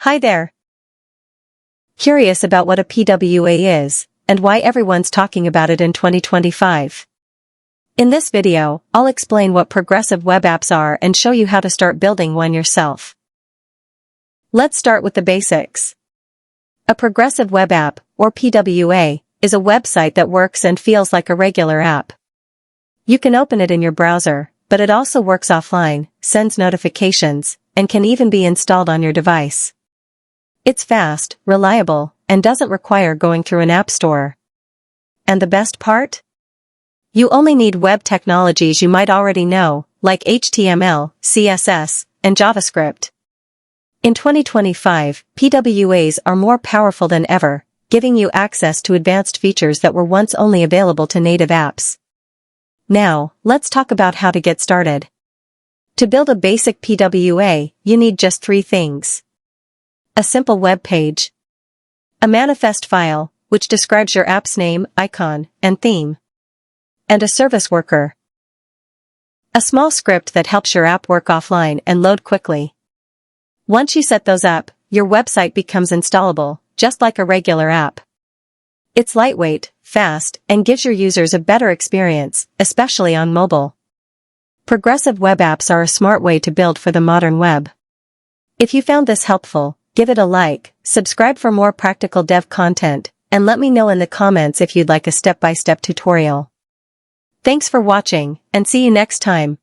Hi there. Curious about what a PWA is, and why everyone's talking about it in 2025. In this video, I'll explain what progressive web apps are and show you how to start building one yourself. Let's start with the basics. A progressive web app, or PWA, is a website that works and feels like a regular app. You can open it in your browser, but it also works offline, sends notifications, and can even be installed on your device. It's fast, reliable, and doesn't require going through an app store. And the best part? You only need web technologies you might already know, like HTML, CSS, and JavaScript. In 2025, PWAs are more powerful than ever, giving you access to advanced features that were once only available to native apps. Now, let's talk about how to get started. To build a basic PWA, you need just 3 things. A simple web page. A manifest file, which describes your app's name, icon, and theme. And a service worker. A small script that helps your app work offline and load quickly. Once you set those up, your website becomes installable, just like a regular app. It's lightweight, fast, and gives your users a better experience, especially on mobile. Progressive web apps are a smart way to build for the modern web. If you found this helpful, give it a like, subscribe for more practical dev content, and let me know in the comments if you'd like a step-by-step tutorial. Thanks for watching, and see you next time.